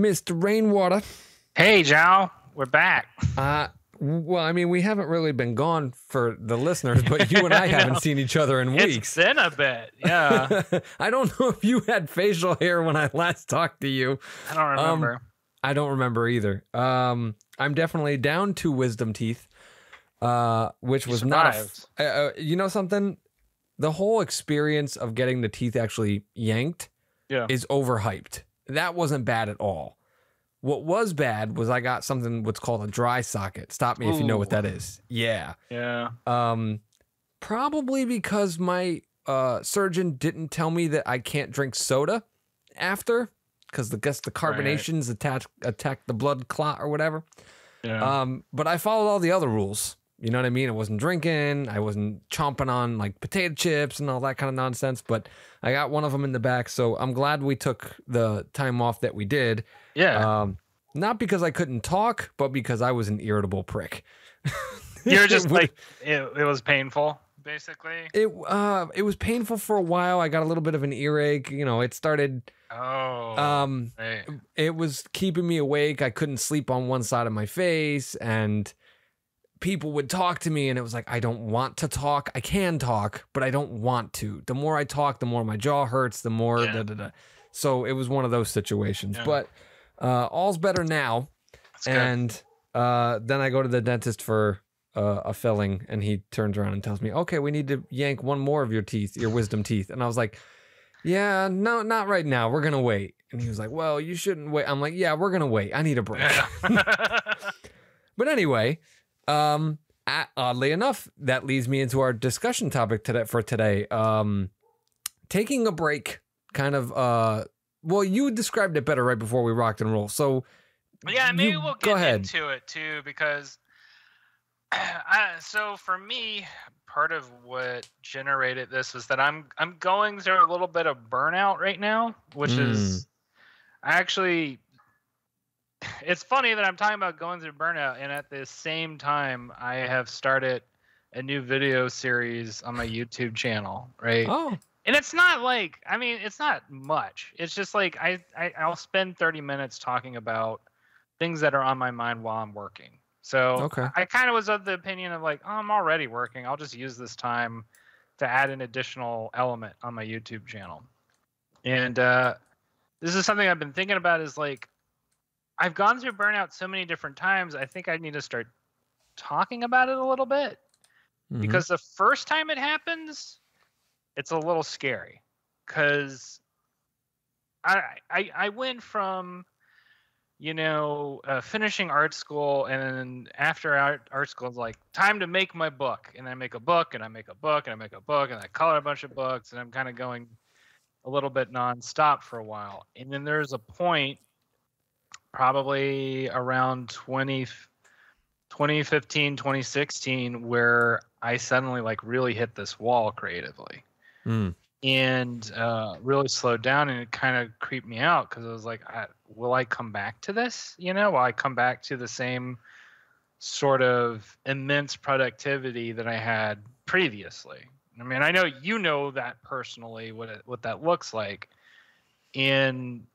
Mr. Rainwater. Hey, Joe, we're back. Well, I mean, we haven't really been gone for the listeners, but you and I haven't seen each other in weeks. It's been a bit, yeah. I don't know if you had facial hair when I last talked to you. I don't remember. I don't remember either. I'm definitely down 2 wisdom teeth, which was not you know something? The whole experience of getting the teeth actually yanked is overhyped. That wasn't bad at all. What was bad was I got something what's called a dry socket. Stop me if you know what that is. Yeah. Yeah. Probably because my surgeon didn't tell me that I can't drink soda after, because I guess the carbonations attack the blood clot or whatever. Yeah. But I followed all the other rules. You know what I mean? I wasn't drinking. I wasn't chomping on like potato chips and all that kind of nonsense. But I got one of them in the back, so I'm glad we took the time off that we did. Yeah. Not because I couldn't talk, but because I was an irritable prick. You're just like it was painful, basically. It was painful for a while. I got a little bit of an earache. You know, it started. It was keeping me awake. I couldn't sleep on one side of my face, and people would talk to me, and it was like, I don't want to talk. I can talk, but I don't want to. The more I talk, the more my jaw hurts, the more So it was one of those situations. But all's better now. And then I go to the dentist for a filling, and he turns around and tells me, okay, we need to yank one more of your teeth, your wisdom teeth. And I was like, yeah, no, not right now. We're going to wait. And he was like, well, you shouldn't wait. I'm like, yeah, we're going to wait. I need a break. But anyway, oddly enough, that leads me into our discussion topic today. Taking a break, kind of, well, you described it better right before we rocked and roll. So yeah, maybe we'll get into it too, because so for me, part of what generated this was that I'm going through a little bit of burnout right now, which is actually, it's funny that I'm talking about going through burnout, and at the same time, I have started a new video series on my YouTube channel, right? Oh. And it's not like, I mean, it's not much. It's just like I'll spend 30 minutes talking about things that are on my mind while I'm working. So I kind of was of the opinion of like, oh, I'm already working. I'll just use this time to add an additional element on my YouTube channel. And this is something I've been thinking about, is like, I've gone through burnout so many different times. I think I need to start talking about it a little bit, because the first time it happens, it's a little scary, because I went from, finishing art school, and then after art school, it's like, time to make my book. And I make a book, and I make a book, and I make a book, and I color a bunch of books, and I'm kind of going a little bit nonstop for a while. And then there's a point, probably around 2015, 2016, where I suddenly like really hit this wall creatively. And really slowed down, and it kind of creeped me out, because I was like, will I come back to this? Will I come back to the same sort of immense productivity that I had previously? I mean, I know you know that personally, what that looks like. And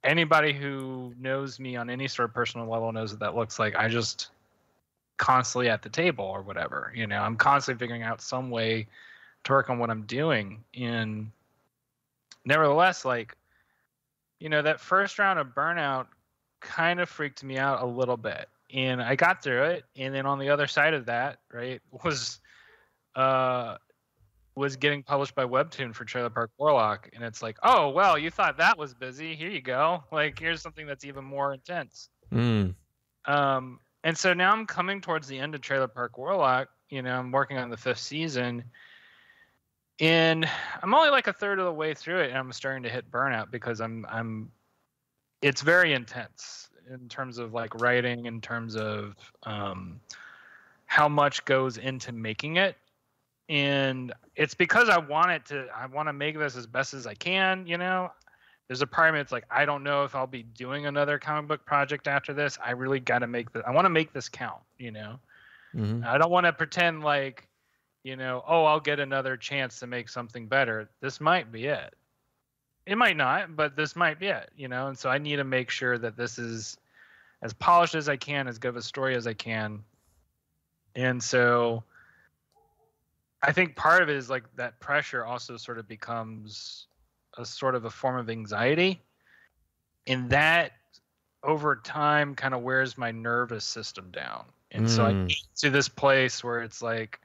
anybody who knows me on any sort of personal level knows what that looks like. I just constantly at the table or whatever. I'm constantly figuring out some way to work on what I'm doing. And nevertheless, like, that first round of burnout kind of freaked me out a little bit, and I got through it. And then on the other side of that, right, was getting published by Webtoon for Trailer Park Warlock. And it's like, oh, well, you thought that was busy. Here you go. Like, here's something that's even more intense. And so now I'm coming towards the end of Trailer Park Warlock. I'm working on the 5th season, and I'm only like a third of the way through it, and I'm starting to hit burnout, because it's very intense in terms of like writing, in terms of how much goes into making it. And it's because I want to make this as best as I can. There's a part of me that's like, I don't know if I'll be doing another comic book project after this. I really got to I want to make this count, I don't want to pretend like, I'll get another chance to make something better. This might be it. It might not, but this might be it, you know? And so I need to make sure that this is as polished as I can, as good of a story as I can. And so I think part of it is like that pressure also sort of becomes a sort of a form of anxiety. And that over time kind of wears my nervous system down. And so I get to this place where it's like,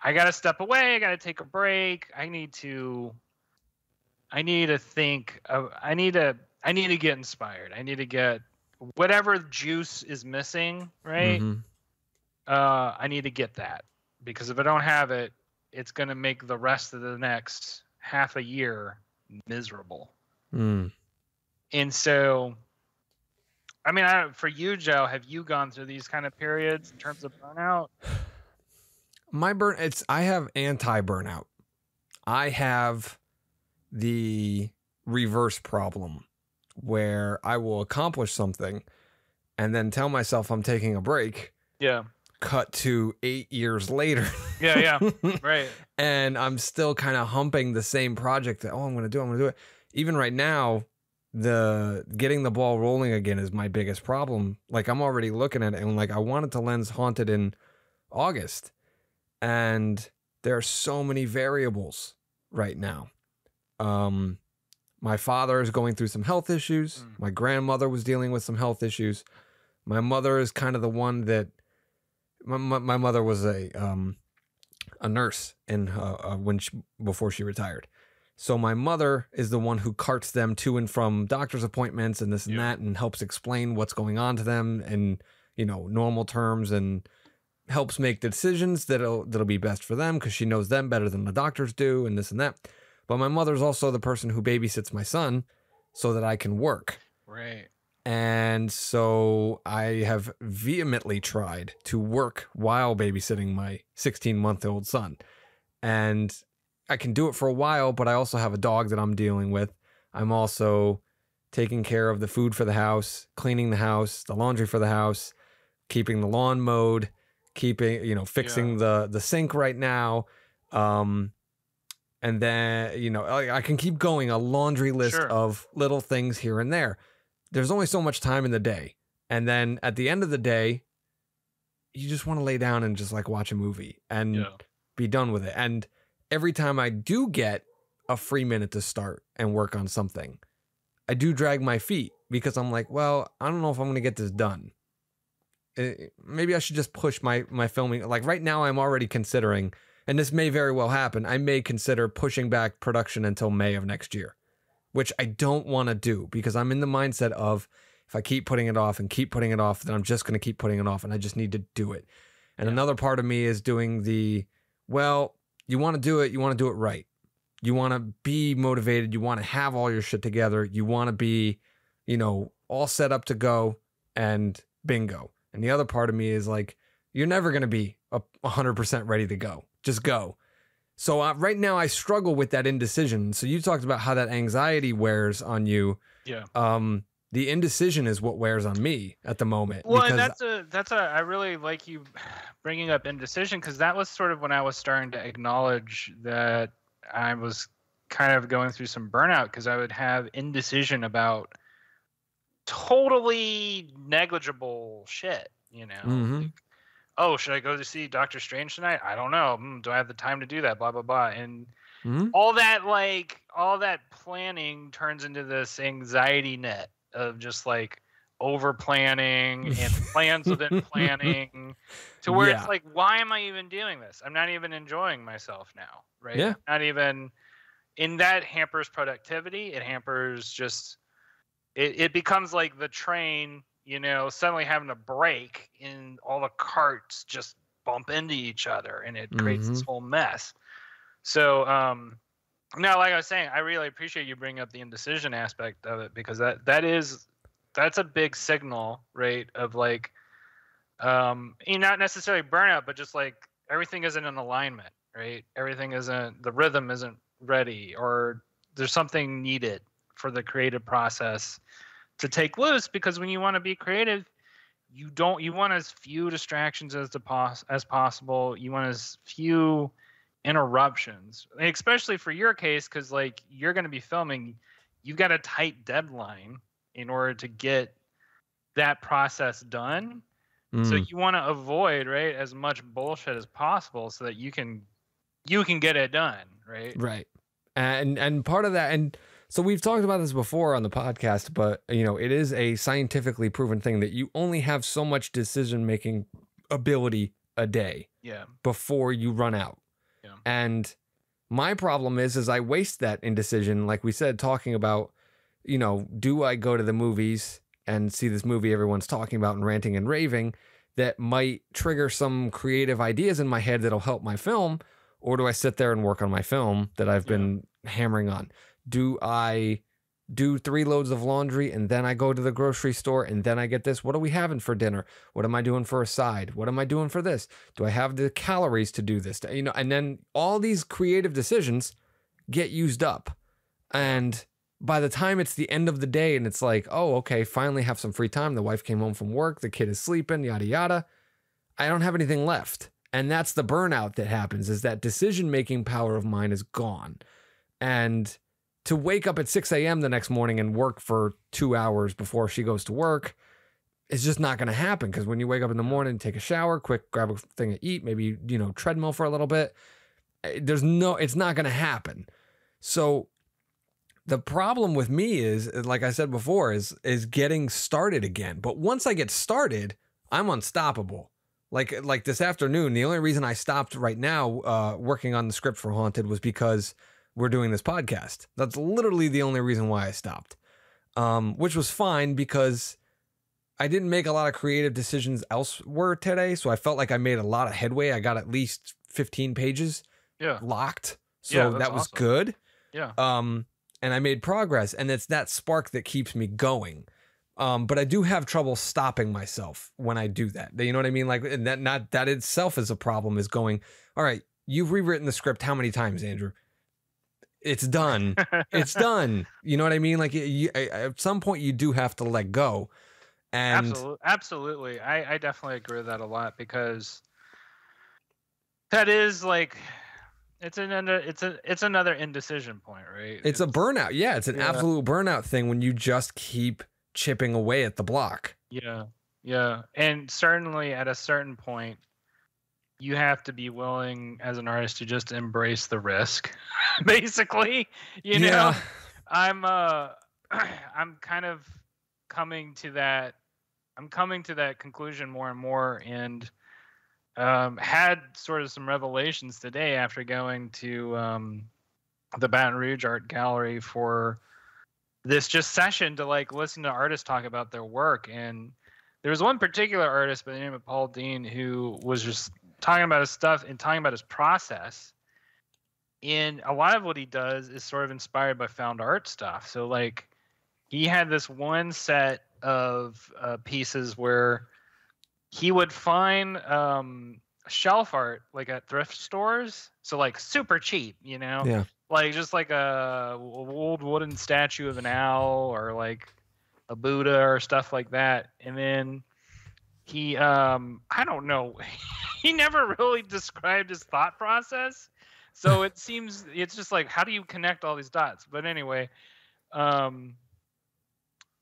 I got to step away. I got to take a break. I need to think of, I need to get inspired. I need to get whatever juice is missing, right? I need to get that, because if I don't have it, it's going to make the rest of the next half a year miserable. And so, I mean, for you, Joe, have you gone through these kind of periods in terms of burnout? I have anti-burnout. I have the reverse problem where I will accomplish something and then tell myself I'm taking a break. Yeah. Cut to 8 years later. Yeah. Right. And I'm still kind of humping the same project that, I'm going to do it. Even right now, getting the ball rolling again is my biggest problem. Like, I'm already looking at it, and like, I wanted to lens Haunted in August, and there are so many variables right now. My father is going through some health issues. My grandmother was dealing with some health issues. My mother is kind of the one that my mother was a nurse before she retired. So my mother is the one who carts them to and from doctor's appointments and this and that, and helps explain what's going on to them in, normal terms, and helps make decisions that'll be best for them, because she knows them better than the doctors do, and this and that. But my mother's also the person who babysits my son so that I can work. Right. And so I have vehemently tried to work while babysitting my 16-month-old son. And I can do it for a while, but I also have a dog that I'm dealing with. I'm also taking care of the food for the house, cleaning the house, the laundry for the house, keeping the lawn mowed, fixing the sink right now. And then, I can keep going, a laundry list of little things here and there. There's only so much time in the day. And then at the end of the day, you just want to lay down and just like watch a movie and be done with it. And every time I do get a free minute to start and work on something, I do drag my feet, because I'm like, well, I don't know if I'm going to get this done. Maybe I should just push my filming. Like right now, I'm already considering, and this may very well happen, I may consider pushing back production until May of next year, which I don't want to do, because I'm in the mindset of, if I keep putting it off, then I'm just going to keep putting it off, and I just need to do it. And another part of me is doing you want to do it right. You want to be motivated. You want to have all your shit together. You want to be, all set up to go, and bingo. And the other part of me is like, you're never going to be 100% ready to go. Just go. So right now I struggle with that indecision. So you talked about how that anxiety wears on you. Yeah. The indecision is what wears on me at the moment. Well, and I really like you bringing up indecision, because that was sort of when I was starting to acknowledge that I was kind of going through some burnout, because I would have indecision about totally negligible shit, Like, oh, should I go to see Doctor Strange tonight? I don't know. Do I have the time to do that? Blah, blah, blah. And all that planning turns into this anxiety net of just like over planning and plans within planning, to where it's like, why am I even doing this? I'm not even enjoying myself now, right? Yeah. Not even, and that hampers productivity. It hampers just, it becomes like the train, suddenly having a break, and all the carts just bump into each other, and it creates this whole mess. So, now, like I was saying, I really appreciate you bringing up the indecision aspect of it, because that's a big signal, right? Of like, not necessarily burnout, but just like everything isn't in alignment, right? The rhythm isn't ready, or there's something needed for the creative process to take loose. Because when you want to be creative, you want as few distractions as possible. You want as few interruptions, especially for your case, because like you're going to be filming, you've got a tight deadline in order to get that process done. So you want to avoid, right, as much bullshit as possible so that you can get it done, right? Right. And part of that, and so we've talked about this before on the podcast, but you know, it is a scientifically proven thing that you only have so much decision-making ability a day before you run out. Yeah. And my problem is I waste that indecision, like we said, talking about, you know, do I go to the movies and see this movie everyone's talking about and ranting and raving that might trigger some creative ideas in my head that'll help my film? Or do I sit there and work on my film that I've been hammering on? Do I do 3 loads of laundry and then I go to the grocery store and then I get this? What are we having for dinner? What am I doing for a side? What am I doing for this? Do I have the calories to do this? You know, and then all these creative decisions get used up. And by the time it's the end of the day and it's like, oh, okay, finally have some free time. The wife came home from work. The kid is sleeping, yada, yada. I don't have anything left. And that's the burnout that happens, is that decision-making power of mine is gone. And to wake up at 6 a.m. the next morning and work for 2 hours before she goes to work is just not going to happen. Because when you wake up in the morning, take a shower, quick, grab a thing to eat, maybe, you know, treadmill for a little bit. It's not going to happen. So the problem with me is, like I said before, is getting started again. But once I get started, I'm unstoppable. Like this afternoon, the only reason I stopped right now working on the script for Haunted was because we're doing this podcast. That's literally the only reason why I stopped, which was fine because I didn't make a lot of creative decisions elsewhere today. So I felt like I made a lot of headway. I got at least 15 pages locked. So that was awesome. Good. Yeah. And I made progress, and it's that spark that keeps me going. But I do have trouble stopping myself when I do that. You know what I mean? Like that itself is a problem, is going, all right, you've rewritten the script how many times, Andrew? It's done. It's done. You know what I mean? Like at some point you do have to let go. And absolutely. I definitely agree with that a lot, because that is like, it's another indecision point, right? It's a burnout. Yeah. It's an absolute burnout thing when you just keep chipping away at the block. Yeah. Yeah. And certainly at a certain point, you have to be willing as an artist to just embrace the risk, basically. You know, I'm kind of coming to that conclusion more and more, and had sort of some revelations today after going to the Baton Rouge Art Gallery for this just session to like listen to artists talk about their work. And there was one particular artist by the name of Paul Dean who was just talking about his stuff and talking about his process. And a lot of what he does is sort of inspired by found art stuff. So like he had this one set of pieces where he would find shelf art like at thrift stores. So like super cheap, you know? Yeah. Like just like a old wooden statue of an owl or like a Buddha or stuff like that. And then he, I don't know, he never really described his thought process. So it seems, it's just like, how do you connect all these dots? But anyway,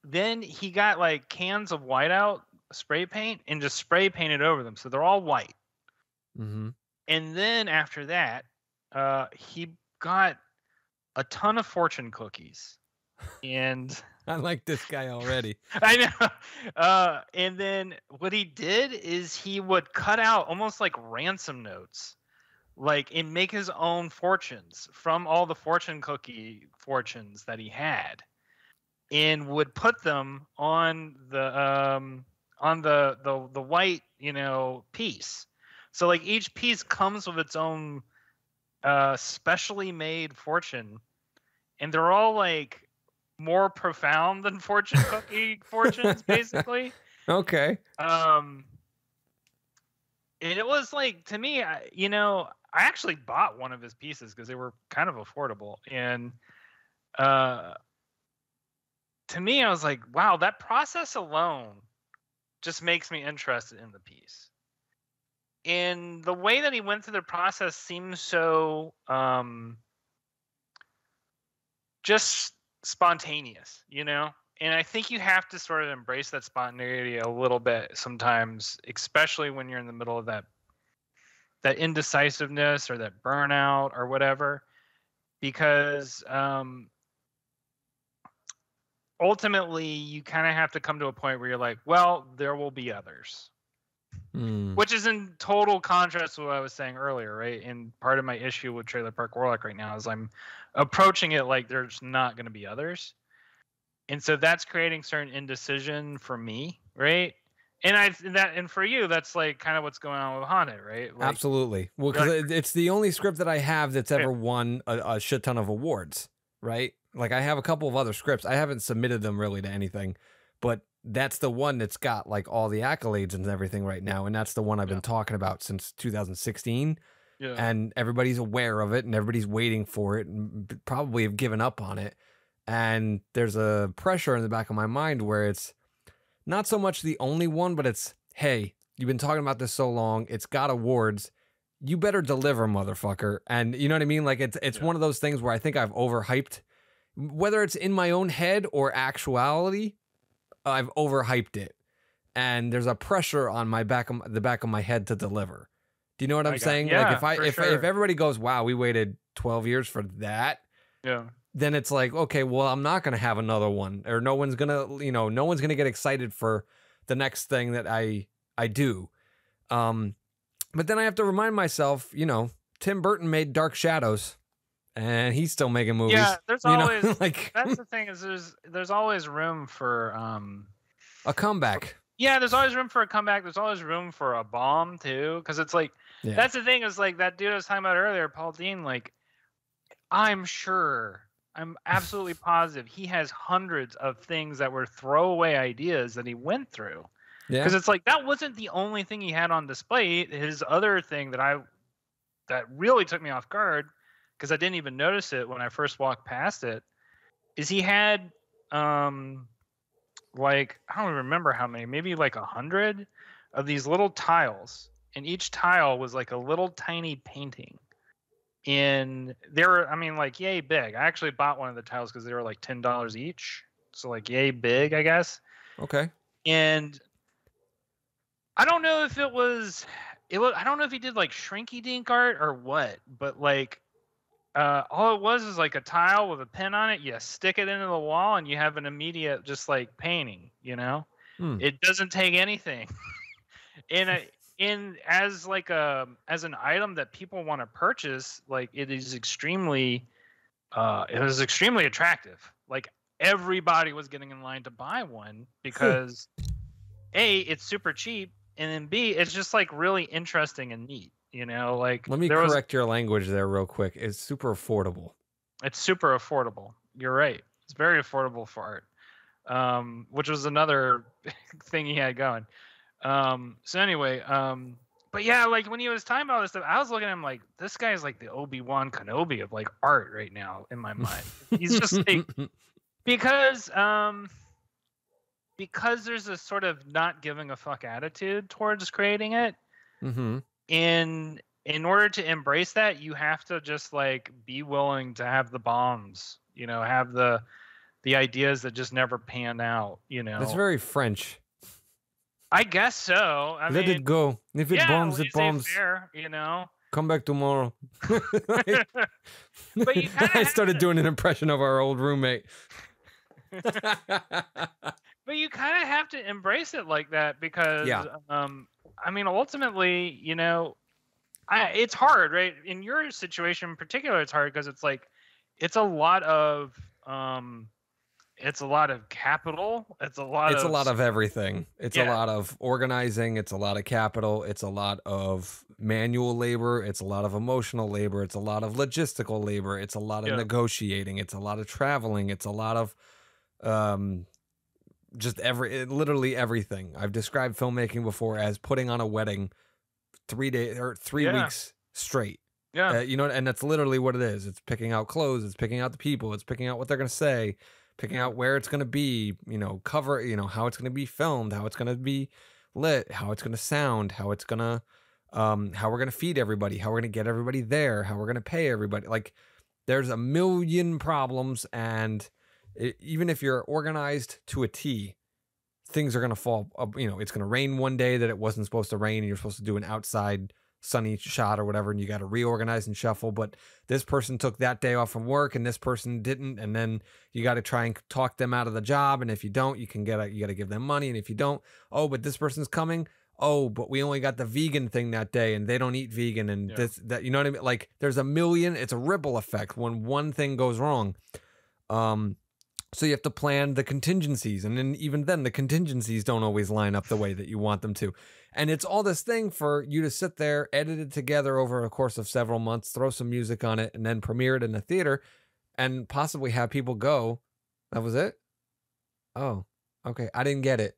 then he got like cans of whiteout spray paint and just spray painted over them. So they're all white. Mm-hmm. And then after that, he got a ton of fortune cookies. And I like this guy already. I know. And then what he did is he would cut out almost like ransom notes, like, and make his own fortunes from all the fortune cookie fortunes that he had, and would put them on the white, you know, piece. So like each piece comes with its own specially made fortune, and they're all like more profound than fortune cookie fortunes, basically. Okay. And it was like, to me, you know, I actually bought one of his pieces because they were kind of affordable. And to me, I was like, wow, that process alone just makes me interested in the piece. And the way that he went through the process seems so just spontaneous, you know? And I think you have to sort of embrace that spontaneity a little bit sometimes, especially when you're in the middle of that indecisiveness or that burnout or whatever, because ultimately you kind of have to come to a point where you're like, well, there will be others. Which is in total contrast to what I was saying earlier, right? And part of my issue with Trailer Park Warlock right now is I'm approaching it like there's not going to be others. And so that's creating certain indecision for me, right? And for you, that's like kind of what's going on with Haunted, right? Like, absolutely. Well, because it's the only script that I have that's ever won a shit ton of awards, right? Like I have a couple of other scripts. I haven't submitted them really to anything, but that's the one that's got like all the accolades and everything right now. And that's the one I've been talking about since 2016. Yeah. And everybody's aware of it and everybody's waiting for it and probably have given up on it. And there's a pressure in the back of my mind where it's not so much the only one, but it's, hey, you've been talking about this so long. It's got awards. You better deliver, motherfucker. And you know what I mean? Like it's one of those things where I think I've overhyped, whether it's in my own head or actuality, I've overhyped it. And there's a pressure on the back of my head to deliver. Do you know what I'm saying? Yeah, like if everybody goes, wow, we waited 12 years for that. Yeah. Then it's like, okay, well, I'm not going to have another one, or no one's going to get excited for the next thing that I do. But then I have to remind myself, Tim Burton made Dark Shadows and he's still making movies. Yeah, there's always like that's the thing is there's always room for a comeback. Yeah, there's always room for a comeback. There's always room for a bomb too, because it's like that's the thing is like that dude I was talking about earlier, Paul Dean. Like, I'm absolutely positive he has hundreds of things that were throwaway ideas that he went through. Yeah, because it's like that wasn't the only thing he had on display. His other thing that really took me off guard, because I didn't even notice it when I first walked past it, is he had like, I don't remember how many, maybe like 100 of these little tiles, and each tile was like a little tiny painting. And they were, I mean, like yay big. I actually bought one of the tiles because they were like $10 each, so like yay big, I guess. Okay. And I don't know if it was I don't know if he did like shrinky dink art or what, but like all it was is like a tile with a pin on it. You stick it into the wall and you have an immediate just like painting, It doesn't take anything. And as like as an item that people want to purchase, like it was extremely attractive. Like everybody was getting in line to buy one because A, it's super cheap, and then B, it's just like really interesting and neat. Like let me correct your language there real quick. It's super affordable. It's super affordable. You're right. It's very affordable for art, which was another thing he had going. So anyway, but yeah, like when he was talking about this stuff, I was looking at him like, this guy is like the Obi-Wan Kenobi of like art right now in my mind. He's just like, because there's a sort of not giving a fuck attitude towards creating it. Mm-hmm. In order to embrace that, you have to just like be willing to have the bombs, have the ideas that just never pan out, It's very French. I guess so. Let it go. If it bombs, it bombs. Fair, Come back tomorrow. But you I started doing an impression of our old roommate. But you kind of have to embrace it like that because, I mean, ultimately, it's hard, right? In your situation in particular, it's hard because it's like, it's a lot of capital. It's a lot of everything. It's a lot of organizing. It's a lot of capital. It's a lot of manual labor. It's a lot of emotional labor. It's a lot of logistical labor. It's a lot of negotiating. It's a lot of traveling. It's a lot of just literally everything. I've described filmmaking before as putting on a wedding 3 days or 3 weeks straight. Yeah. And that's literally what it is. It's picking out clothes. It's picking out the people. It's picking out what they're going to say, picking out where it's going to be, cover, how it's going to be filmed, how it's going to be lit, how it's going to sound, how it's going to how we're going to feed everybody, how we're going to get everybody there, how we're going to pay everybody. Like, there's a million problems, and even if you're organized to a T, things are going to fall. It's going to rain one day that it wasn't supposed to rain, and you're supposed to do an outside sunny shot or whatever, and you got to reorganize and shuffle. But this person took that day off from work, and this person didn't, and then you got to try and talk them out of the job. And if you don't, you got to give them money. And if you don't, oh, but this person's coming. Oh, but we only got the vegan thing that day, and they don't eat vegan, and that, you know what I mean? Like, there's a million. It's a ripple effect when one thing goes wrong. So you have to plan the contingencies, and then even then the contingencies don't always line up the way that you want them to. And it's all this thing for you to sit there, edit it together over a course of several months, throw some music on it, and then premiere it in a theater, and possibly have people go, that was it? Oh, okay, I didn't get it.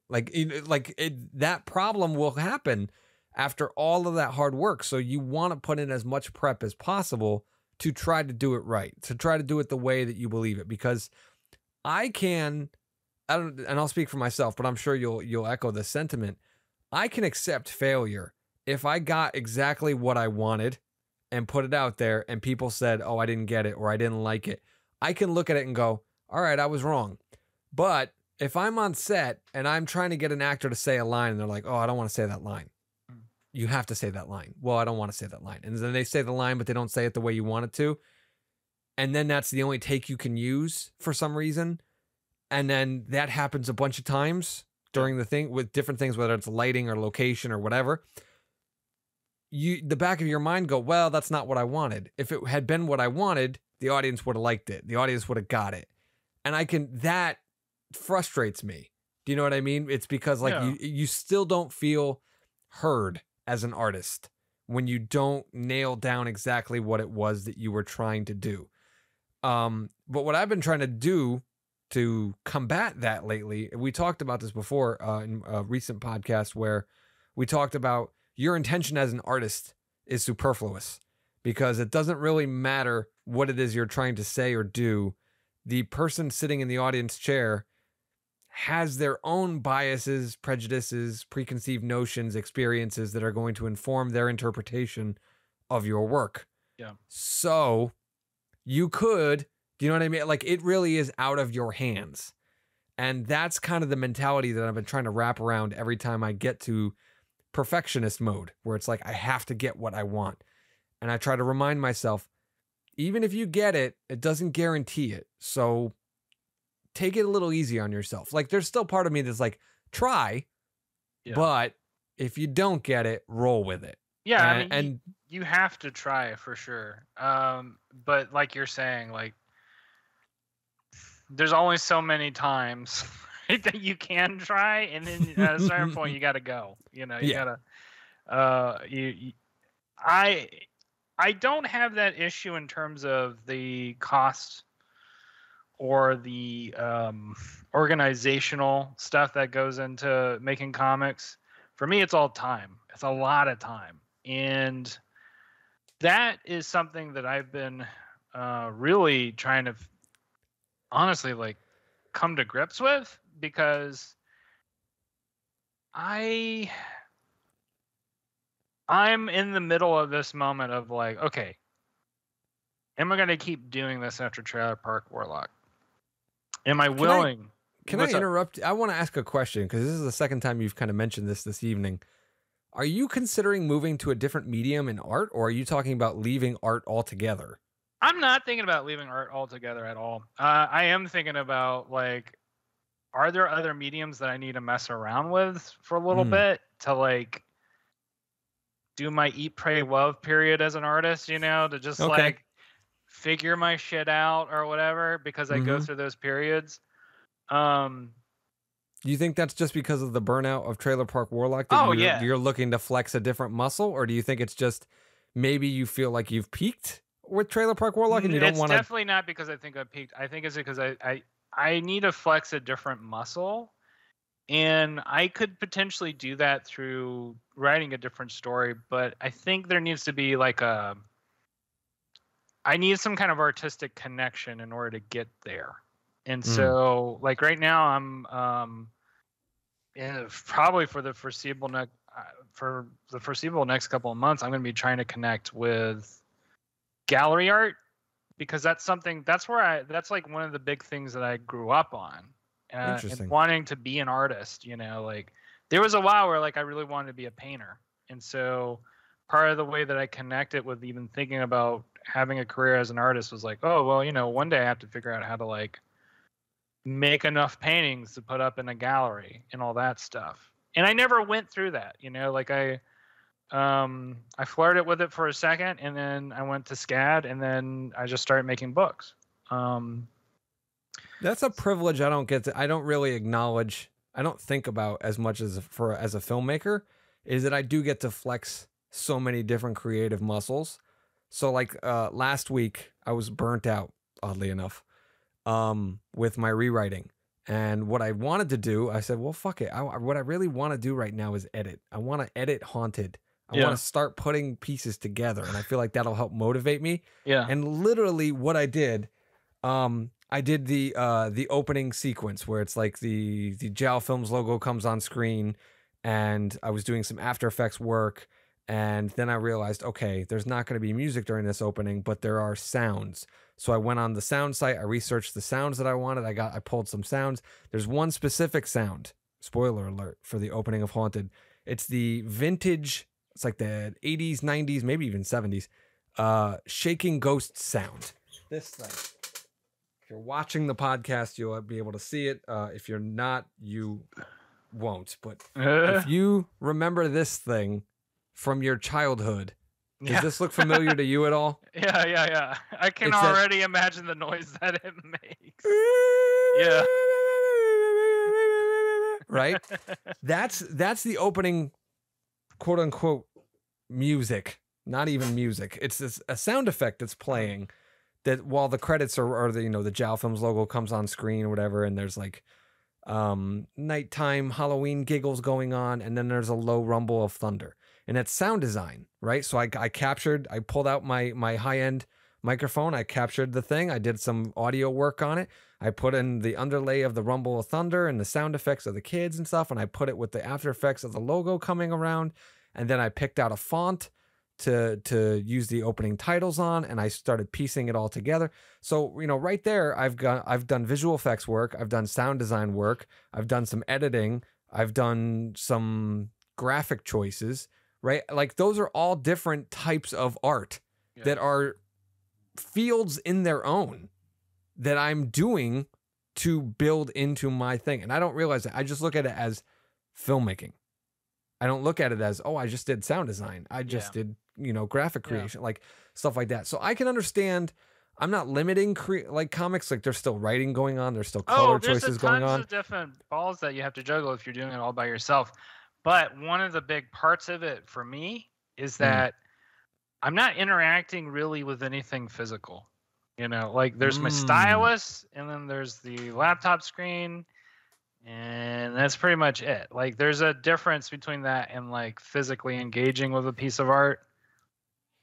That problem will happen after all of that hard work. So you want to put in as much prep as possible to try to do it right, to try to do it the way that you believe it, because and I'll speak for myself, but I'm sure you'll echo the sentiment. I can accept failure if I got exactly what I wanted and put it out there and people said, oh, I didn't get it or I didn't like it. I can look at it and go, all right, I was wrong. But if I'm on set and I'm trying to get an actor to say a line and they're like, oh, I don't want to say that line. You have to say that line. Well, I don't want to say that line. And then they say the line, but they don't say it the way you want it to. And then that's the only take you can use for some reason. And then that happens a bunch of times during the thing with different things, whether it's lighting or location or whatever. The back of your mind go, well, that's not what I wanted. If it had been what I wanted, the audience would have liked it. The audience would have got it. And that frustrates me. Do you know what I mean? It's because you still don't feel heard as an artist when you don't nail down exactly what it was that you were trying to do. But what I've been trying to do to combat that lately, we talked about this before in a recent podcast where we talked about your intention as an artist is superfluous because it doesn't really matter what it is you're trying to say or do. The person sitting in the audience chair has their own biases, prejudices, preconceived notions, experiences that are going to inform their interpretation of your work. Yeah. So you could, do you know what I mean? Like, it really is out of your hands. And that's kind of the mentality that I've been trying to wrap around every time I get to perfectionist mode, where it's like, I have to get what I want. And I try to remind myself, even if you get it, it doesn't guarantee it. So take it a little easy on yourself. Like, there's still part of me that's like, try, but if you don't get it, roll with it. Yeah, you have to try for sure. But like you're saying, like, there's only so many times that you can try, and then at a certain point you got to go. You know, you gotta. I don't have that issue in terms of the cost or the organizational stuff that goes into making comics. For me, it's all time. It's a lot of time, and that is something that I've been really trying to honestly come to grips with, because I'm in the middle of this moment of like, okay, am I going to keep doing this after Trailer Park Warlock? Am I willing? Can I interrupt? I want to ask a question, because this is the second time you've kind of mentioned this evening. Are you considering moving to a different medium in art, or are you talking about leaving art altogether? I'm not thinking about leaving art altogether at all. I am thinking about, like, are there other mediums that I need to mess around with for a little bit to, like, do my eat, pray, love period as an artist, you know, to just like figure my shit out or whatever, because I go through those periods. Do you think that's just because of the burnout of Trailer Park Warlock that you're looking to flex a different muscle, or do you think it's just maybe you feel like you've peaked with Trailer Park Warlock and you don't want to? It's definitely not because I think I peaked. I think it's because I need to flex a different muscle, and I could potentially do that through writing a different story. But I think there needs to be like I need some kind of artistic connection in order to get there. And so, like, right now, I'm probably for the foreseeable for the foreseeable next couple of months, I'm going to be trying to connect with gallery art, because that's like one of the big things that I grew up on, and wanting to be an artist. Like there was a while where like I really wanted to be a painter, and so part of the way that I connected with even thinking about having a career as an artist was like, oh well, one day I have to figure out how to like make enough paintings to put up in a gallery and all that stuff. And I never went through that, like I flirted with it for a second, and then I went to SCAD, and then I just started making books. That's a privilege I don't really acknowledge. I don't think about as much as a filmmaker, is that I do get to flex so many different creative muscles. So like last week I was burnt out, oddly enough, with my rewriting. And what I wanted to do, I said, well, fuck it. What I really want to do right now is edit. I want to edit Haunted. I want to start putting pieces together, and I feel like that'll help motivate me. Yeah. And literally what I did the opening sequence where it's like the JAL Films logo comes on screen, and I was doing some After Effects work, and then I realized, okay, there's not going to be music during this opening, but there are sounds. So I went on the sound site, I researched the sounds that I wanted, I pulled some sounds. There's one specific sound, spoiler alert, for the opening of Haunted. It's the vintage, it's like the 80s, 90s, maybe even 70s, shaking ghost sound. This thing. If you're watching the podcast, you'll be able to see it. If you're not, you won't. But if you remember this thing from your childhood, does this look familiar to you at all? Yeah. I can already imagine the noise that it makes. Yeah. Right? That's the opening, quote unquote, music. Not even music. It's a sound effect that's playing that while the credits are the JAL Films logo comes on screen or whatever, and there's like nighttime Halloween giggles going on, and then there's a low rumble of thunder. And it's sound design, right? So I pulled out my high-end microphone, I captured the thing, I did some audio work on it, I put in the underlay of the rumble of thunder and the sound effects of the kids and stuff, and I put it with the after effects of the logo coming around, and then I picked out a font to use the opening titles on, and I started piecing it all together. So, right there, I've done visual effects work, I've done sound design work, I've done some editing, I've done some graphic choices, right? Like those are all different types of art that are fields in their own that I'm doing to build into my thing. And I don't realize that. I just look at it as filmmaking. I don't look at it as, oh, I just did sound design. I just did, graphic creation, like stuff like that. So I can understand. I'm not limiting like comics. Like there's still writing going on. There's still color choices going on. There's different balls that you have to juggle if you're doing it all by yourself. But one of the big parts of it for me is that I'm not interacting really with anything physical. Like there's my stylus, and then there's the laptop screen, and that's pretty much it. Like there's a difference between that and like physically engaging with a piece of art.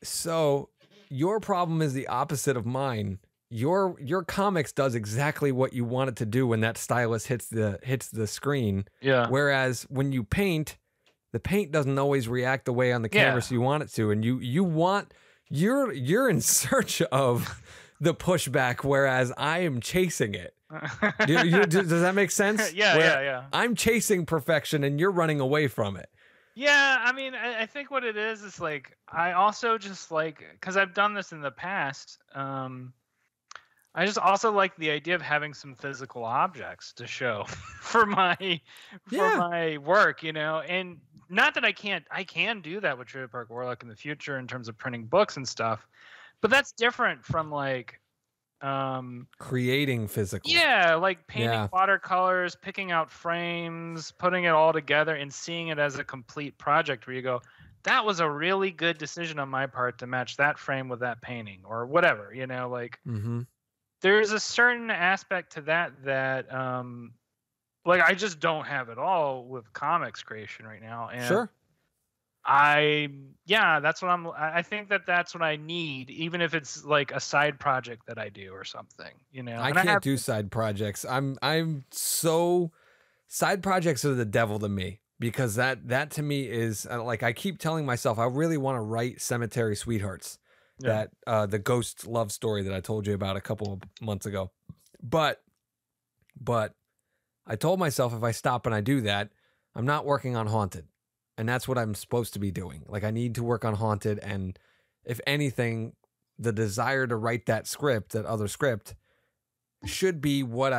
So your problem is the opposite of mine. Your comics does exactly what you want it to do when that stylus hits the screen. Yeah. Whereas when you paint, the paint doesn't always react the way on the canvas you want it to, and you're in search of the pushback, whereas I am chasing it. Does that make sense? Yeah. I'm chasing perfection, and you're running away from it. Yeah, I mean, I think what it is like I also just like, because I've done this in the past. I just also like the idea of having some physical objects to show for my work, and not that I can do that with Trailer Park Warlock in the future in terms of printing books and stuff, but that's different from like creating physical. Yeah, like painting watercolors, picking out frames, putting it all together and seeing it as a complete project where you go, that was a really good decision on my part to match that frame with that painting or whatever, like there's a certain aspect to that like I just don't have it all with comics creation right now. And sure. That's what I think that's what I need, even if it's like a side project that I do or something, I can't do side projects. Side projects are the devil to me. because that to me is like, I keep telling myself I really want to write Cemetery Sweethearts, that the ghost love story that I told you about a couple of months ago. But I told myself if I stop and I do that, I'm not working on Haunted. And that's what I'm supposed to be doing. Like, I need to work on Haunted, and if anything, the desire to write that script, that other script, should be what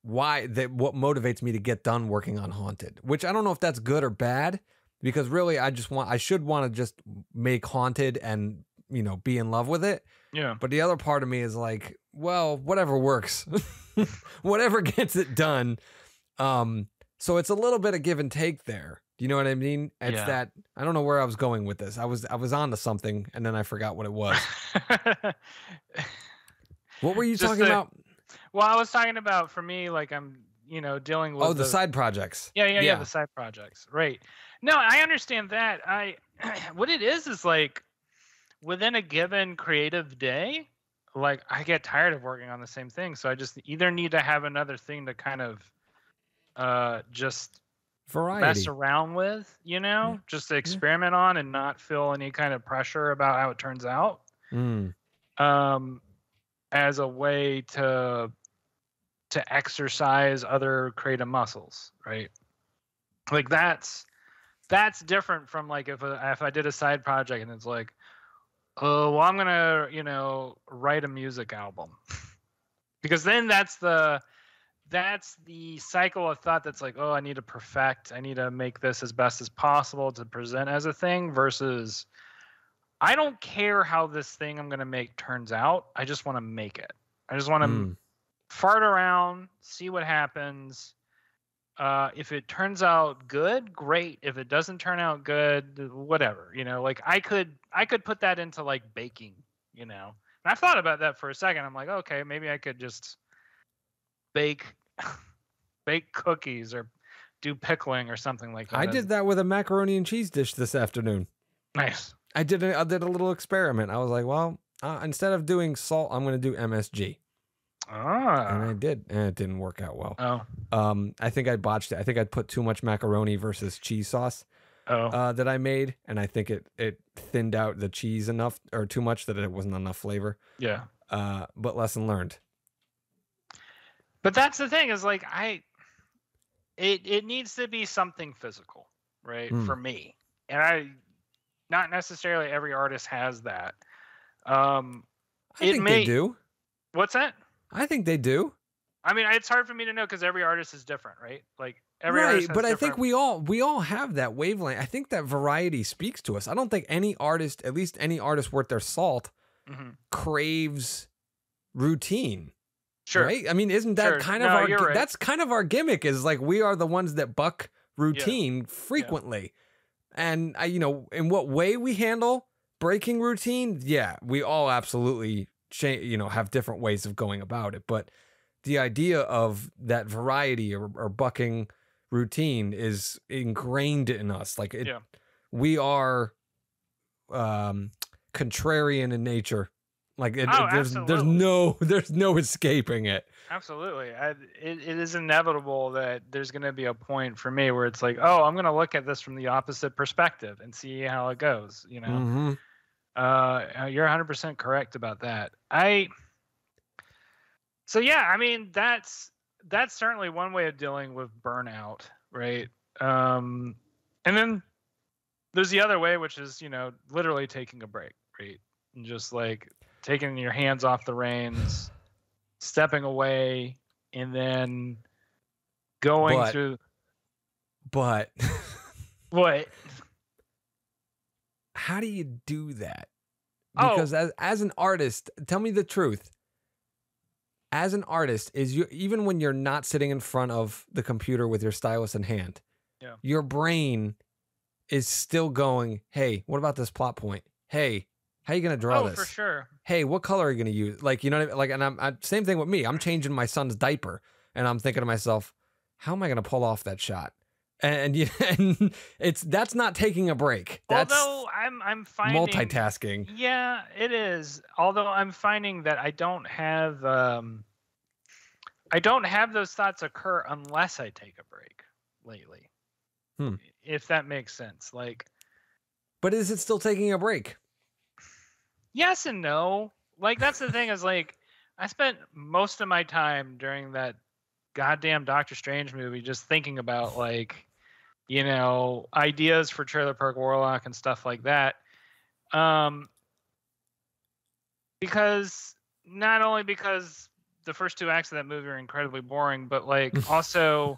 motivates me to get done working on Haunted, which I don't know if that's good or bad, because really I should want to just make Haunted and, you know, be in love with it. Yeah. But the other part of me is like, well, whatever works, whatever gets it done. So it's a little bit of give and take there. Do you know what I mean? It's that, I don't know where I was going with this. I was on to something and then I forgot what it was. What were you talking about? Well, I was talking about, for me, like, I'm, you know, dealing with the side projects. Yeah, the side projects. Right. No, I understand that. What it is like, within a given creative day, like, I get tired of working on the same thing. So I just either need to have another thing to kind of just variety, mess around with, you know, just to experiment on and not feel any kind of pressure about how it turns out. As a way to exercise other creative muscles, right? Like, that's different from, like, if I did a side project and it's like, oh, well, I'm gonna, you know, write a music album, because then that's the cycle of thought that's like, oh, I need to make this as best as possible to present as a thing, versus I don't care how this thing I'm going to make turns out. I just want to make it. I just want to fart around, see what happens. If it turns out good, great. If it doesn't turn out good, whatever, you know, like, I could put that into, like, baking, you know, and I thought about that for a second. I'm like, okay, maybe I could just bake cookies or do pickling or something like that. I did that with a macaroni and cheese dish this afternoon. Nice. I did a little experiment. I was like, well, instead of doing salt, I'm going to do MSG. And I did, and it didn't work out well. I think I botched it. I think I put too much macaroni versus cheese sauce that I made, and I think it thinned out the cheese enough, or too much, that it wasn't enough flavor. Yeah. But lesson learned. But that's the thing, is like, it needs to be something physical, right? For me. And not necessarily every artist has that. I think they do. What's that? I think they do. I mean, it's hard for me to know, because every artist is different, right? Like, every artist has but different... I think we all have that wavelength. I think that variety speaks to us. I don't think any artist, at least any artist worth their salt, craves routine. Sure. Right? I mean, isn't that kind of our that's kind of our gimmick, is like, we are the ones that buck routine frequently. And you know, in what way we handle breaking routine, we all absolutely have different ways of going about it. But the idea of that variety or bucking routine is ingrained in us. Like, we are contrarian in nature. Like, there's no escaping it. Absolutely. It is inevitable that there's going to be a point for me where it's like, oh, I'm going to look at this from the opposite perspective and see how it goes, you know? You're 100% correct about that. So yeah, I mean, that's certainly one way of dealing with burnout, right? And then there's the other way, which is, you know, literally taking a break, right? And just, like, taking your hands off the reins, stepping away, and then going through. But what? How do you do that? Because as an artist, tell me the truth. As an artist, even when you're not sitting in front of the computer with your stylus in hand, your brain is still going, hey, what about this plot point? Hey, how are you going to draw this? For sure. Hey, what color are you going to use? Like, you know what I mean? Like, and I'm same thing with me. I'm changing my son's diaper, and I'm thinking to myself, how am I going to pull off that shot? And that's not taking a break. That's although I'm finding multitasking. Yeah, it is. Although I'm finding that I don't have those thoughts occur unless I take a break lately. if that makes sense. Like, but is it still taking a break? Yes and no. Like, that's the thing is, like, I spent most of my time during that goddamn Doctor Strange movie just thinking about, like, you know, ideas for Trailer Park Warlock and stuff like that. Because not only because the first 2 acts of that movie are incredibly boring, but like also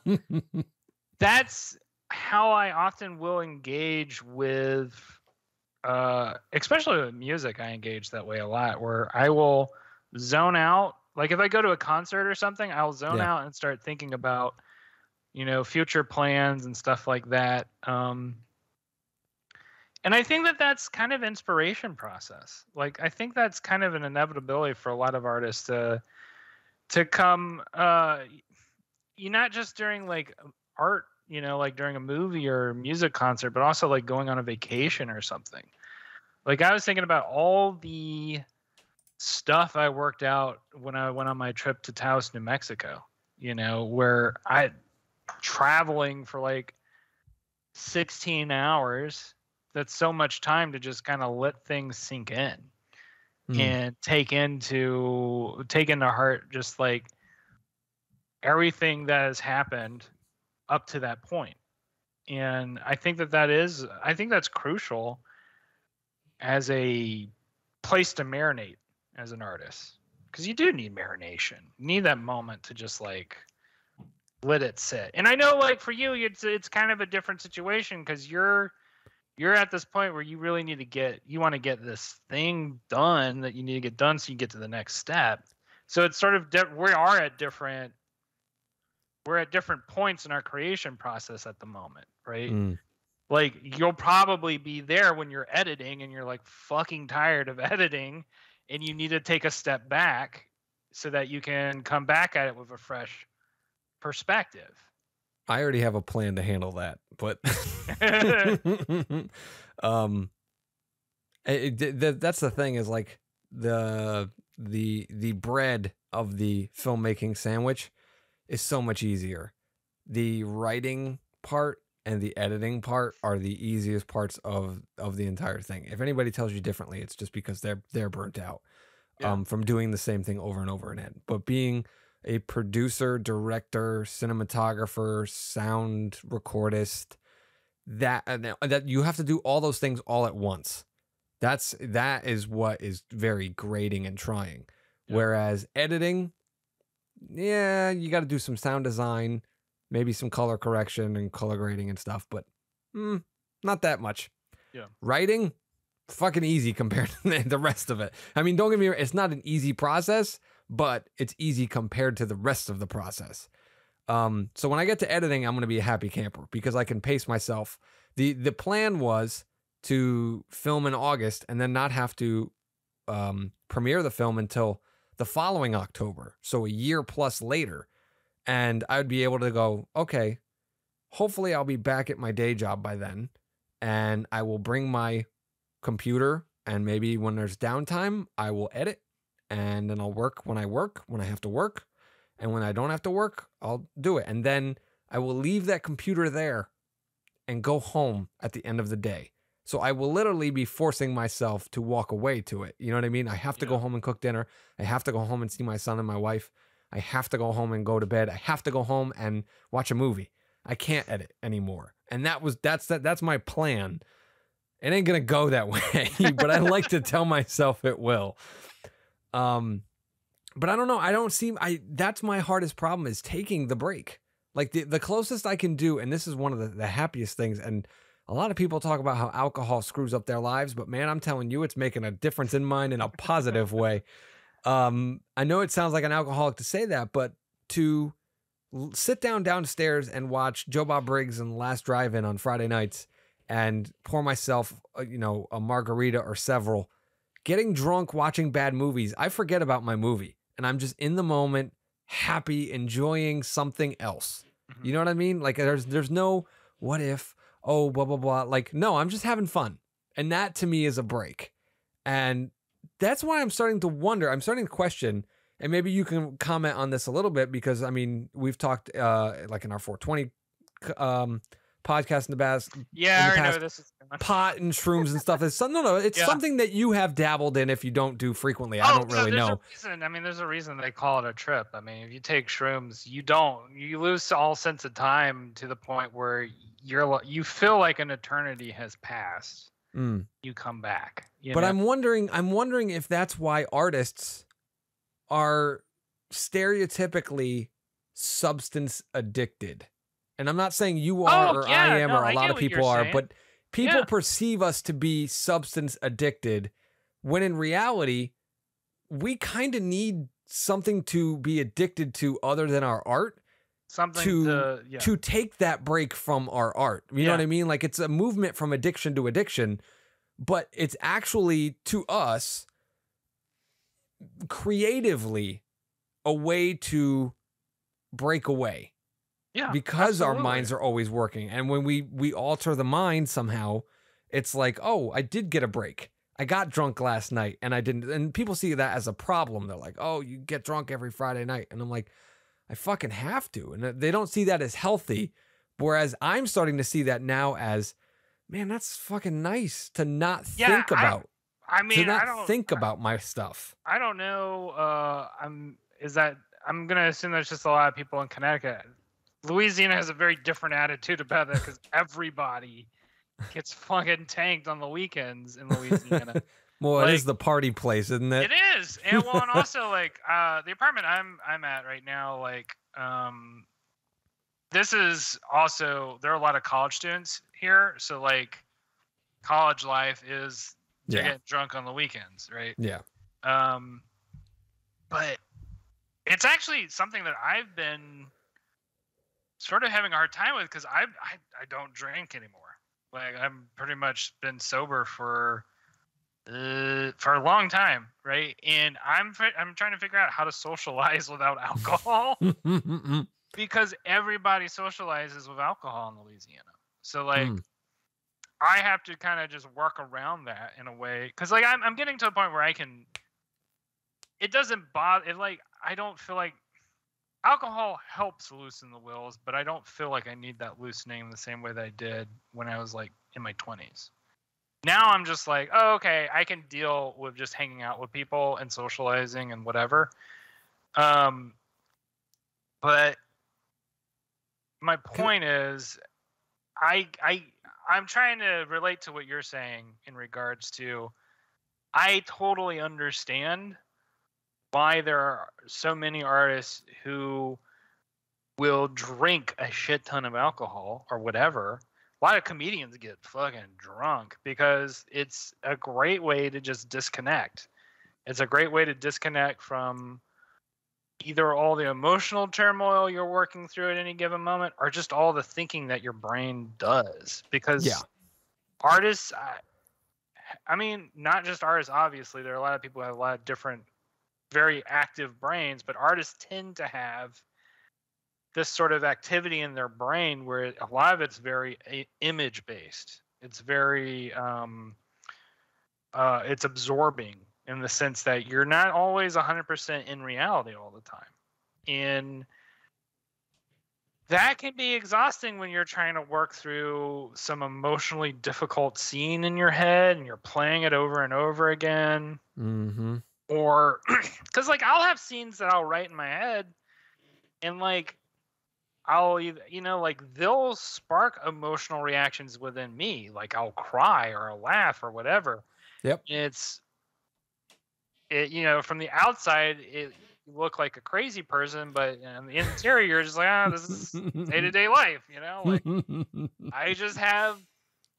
that's how I often will engage with, especially with music. I engage that way a lot, where I will zone out. Like if I go to a concert or something, I'll zone out and start thinking about, you know, future plans and stuff like that. And I think that that's kind of inspiration process. Like, I think that's kind of an inevitability for a lot of artists to come, you not just during like art, you know, like during a movie or music concert, but also like going on a vacation or something. Like I was thinking about all the stuff I worked out when I went on my trip to Taos, New Mexico, you know, where I traveling for like 16 hours. That's so much time to just kind of let things sink in and take into heart just like everything that has happened up to that point. And I think that's crucial as a place to marinate as an artist, because you do need marination. You need that moment to just like let it sit. And I know like for you, it's kind of a different situation because you're at this point where you really need to want to get this thing done that you need to get done so you get to the next step. So it's sort of we are at different points in our creation process at the moment, right? Like you'll probably be there when you're editing and you're like fucking tired of editing and you need to take a step back so that you can come back at it with a fresh perspective. I already have a plan to handle that, but that's the thing is like the bread of the filmmaking sandwich is so much easier. The writing part and the editing part are the easiest parts of the entire thing. If anybody tells you differently, it's just because they're burnt out from doing the same thing over and over again. But being a producer, director, cinematographer, sound recordist, that you have to do all those things all at once. That is what is very grating and trying. Whereas editing, you got to do some sound design, maybe some color correction and color grading and stuff, but not that much. Writing, fucking easy compared to the rest of it. I mean, don't get me wrong, it's not an easy process, but it's easy compared to the rest of the process. So when I get to editing, I'm going to be a happy camper because I can pace myself. The plan was to film in August and then not have to premiere the film until the following October. So a year plus later. And I would be able to go, okay, hopefully I'll be back at my day job by then. And I will bring my computer and maybe when there's downtime, I will edit. And then I'll work when I have to work. And when I don't have to work, I'll do it. And then I will leave that computer there and go home at the end of the day. So I will literally be forcing myself to walk away to it. You know what I mean? I have to go home and cook dinner. I have to go home and see my son and my wife. I have to go home and go to bed. I have to go home and watch a movie. I can't edit anymore. And that's my plan. It ain't going to go that way, but I like to tell myself it will. But I don't know. That's my hardest problem is taking the break. Like the closest I can do, and this is one of the happiest things. And a lot of people talk about how alcohol screws up their lives, but man, I'm telling you, it's making a difference in mine in a positive way. I know it sounds like an alcoholic to say that, but to sit downstairs and watch Joe Bob Briggs and Last Drive-In on Friday nights and pour myself, a margarita or several, getting drunk, watching bad movies, I forget about my movie and I'm just in the moment, happy, enjoying something else. You know what I mean? Like there's no what if, oh, blah, blah, blah. Like, no, I'm just having fun. And that to me is a break. And that's why I'm starting to wonder, I'm starting to question, and maybe you can comment on this a little bit because, I mean, we've talked like in our 420 podcast in the past. Yeah, in the I already know past, where this is going. pot and shrooms and stuff. It's something that you have dabbled in if you don't do frequently. I don't really know. There's a reason they call it a trip. I mean, if you take shrooms, you lose all sense of time to the point where you feel like an eternity has passed. You come back. But I'm wondering if that's why artists are stereotypically substance addicted. And I'm not saying you are or I am or a lot of people are, but people perceive us to be substance addicted when in reality, we kind of need something to be addicted to other than our art. To take that break from our art. You know what I mean? Like it's a movement from addiction to addiction, but it's actually to us creatively a way to break away. Yeah, because our minds are always working. And when we alter the mind somehow, it's like, oh, I did get a break. I got drunk last night and I didn't. And people see that as a problem. They're like, oh, you get drunk every Friday night. And I'm like, I fucking have to. And they don't see that as healthy. Whereas I'm starting to see that now as, man, that's fucking nice to not think about. I mean, to not think about my stuff. I don't know. I'm going to assume there's just a lot of people in Connecticut. Louisiana has a very different attitude about that because everybody gets fucking tanked on the weekends in Louisiana. Well, it is the party place, isn't it? It is, and also like the apartment I'm at right now, like this is also there are a lot of college students here, so like college life is to get drunk on the weekends, right? Yeah. But it's actually something that I've been sort of having a hard time with because I don't drink anymore. Like I'm pretty much been sober for a long time, right? And I'm trying to figure out how to socialize without alcohol because everybody socializes with alcohol in Louisiana. So like I have to kind of just work around that in a way because like I'm getting to a point where it doesn't bother. I don't feel like alcohol helps loosen the wheels, but I don't feel like I need that loosening the same way that I did when I was like in my 20s. Now I'm just like, oh, okay, I can deal with just hanging out with people and socializing and whatever. But my point is, I'm trying to relate to what you're saying in regards to, I totally understand why there are so many artists who will drink a shit ton of alcohol or whatever. A lot of comedians get fucking drunk because it's a great way to just disconnect. It's a great way to disconnect from either all the emotional turmoil you're working through at any given moment or just all the thinking that your brain does. Because artists, I mean, not just artists, obviously. There are a lot of people who have a lot of different very active brains, but artists tend to have this sort of activity in their brain where a lot of it's very image based. It's very it's absorbing in the sense that you're not always 100% in reality all the time, and that can be exhausting when you're trying to work through some emotionally difficult scene in your head and you're playing it over and over again. Or because like I'll have scenes that I'll write in my head and like I'll like they'll spark emotional reactions within me, like I'll cry or I'll laugh or whatever. Yep. From the outside you look like a crazy person, but in the interior you're just like, this is day-to-day life, like I just have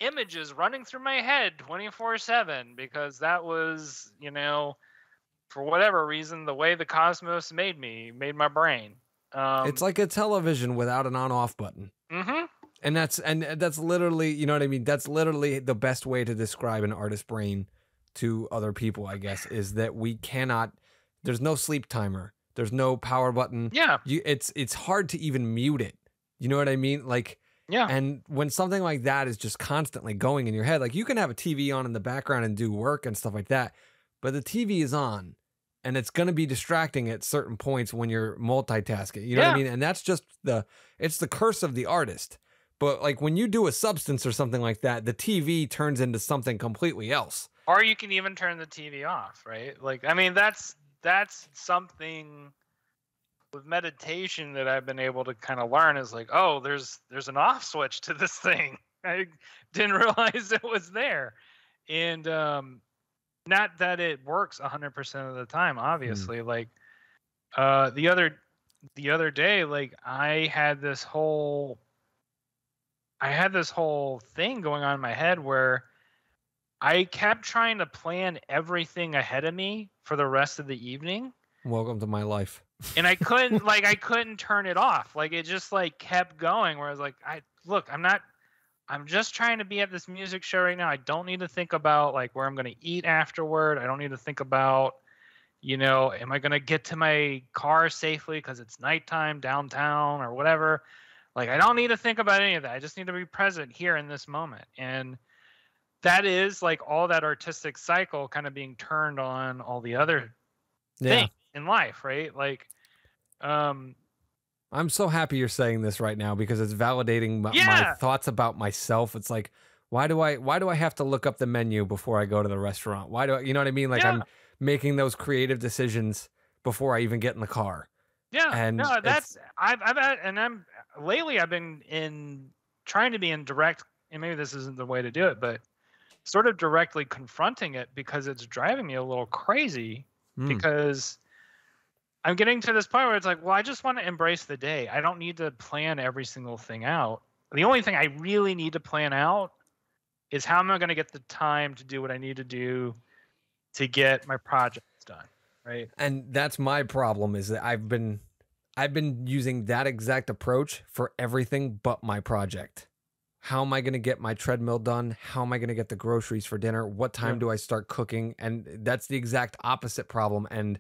images running through my head 24/7 because that was for whatever reason, the way the cosmos made my brain. It's like a television without an on-off button. And that's literally, you know what I mean? That's literally the best way to describe an artist's brain to other people, I guess, is that we cannot, there's no sleep timer. There's no power button. Yeah. It's hard to even mute it. You know what I mean? Like, yeah. And when something like that is just constantly going in your head, like you can have a TV on in the background and do work and stuff like that, but the TV is on. And it's going to be distracting at certain points when you're multitasking. You know what I mean? And that's just it's the curse of the artist. But like when you do a substance or something like that, the TV turns into something completely else. Or you can even turn the TV off, right? Like, I mean, that's something with meditation that I've been able to kind of learn is like, oh, there's an off switch to this thing. I didn't realize it was there. And not that it works 100% of the time, obviously. Like the other day, like I had this whole thing going on in my head where I kept trying to plan everything ahead of me for the rest of the evening. Welcome to my life. And I couldn't I couldn't turn it off. Like it just like kept going where I was like, I'm just trying to be at this music show right now. I don't need to think about like where I'm going to eat afterward. I don't need to think about, am I going to get to my car safely because it's nighttime downtown or whatever. Like I don't need to think about any of that. I just need to be present here in this moment. And that is like all that artistic cycle kind of being turned on all the other things in life, right? Like, I'm so happy you're saying this right now because it's validating my thoughts about myself. It's like, why do I have to look up the menu before I go to the restaurant? Why do I, you know what I mean? Like I'm making those creative decisions before I even get in the car. Yeah. And no, lately I've been trying to be in direct, and maybe this isn't the way to do it, but sort of directly confronting it because it's driving me a little crazy because I'm getting to this point where it's like, well, I just want to embrace the day. I don't need to plan every single thing out. The only thing I really need to plan out is how am I going to get the time to do what I need to do to get my projects done, right? And that's my problem is that I've been using that exact approach for everything but my project. How am I going to get my treadmill done? How am I going to get the groceries for dinner? What time do I start cooking? And that's the exact opposite problem. And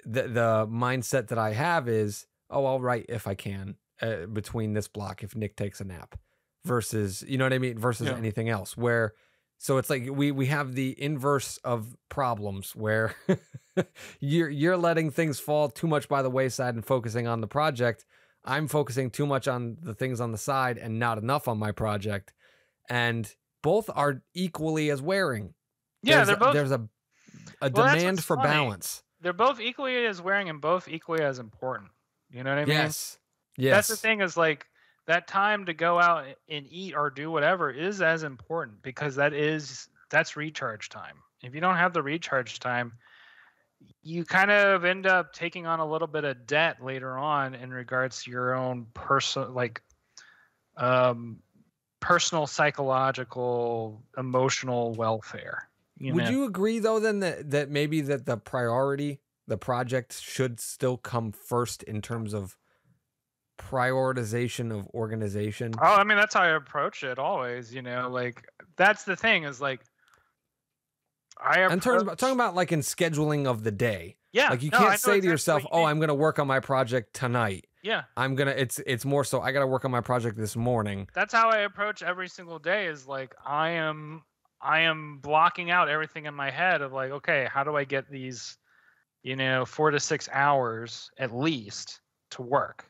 the mindset that I have is, oh, I'll write if I can between this block if Nick takes a nap versus, you know what I mean? Versus anything else where, so it's like we have the inverse of problems where you're letting things fall too much by the wayside and focusing on the project. I'm focusing too much on the things on the side and not enough on my project. And both are equally as wearing. Yeah, there's a demand for balance. They're both equally as wearing and both equally as important. You know what I mean? Yes. That's the thing is like that time to go out and eat or do whatever is as important because that's recharge time. If you don't have the recharge time, you kind of end up taking on a little bit of debt later on in regards to your own personal psychological, emotional welfare. Would you agree though then that maybe that the priority, the project should still come first in terms of prioritization of organization? Oh, I mean, that's how I approach it always, like that's the thing is like, I'm talking about like in scheduling of the day. Yeah. Like you can't say to yourself, oh, I'm going to work on my project tonight. Yeah. It's more so I got to work on my project this morning. That's how I approach every single day is like, I am blocking out everything in my head of like, okay, how do I get these, 4 to 6 hours at least to work?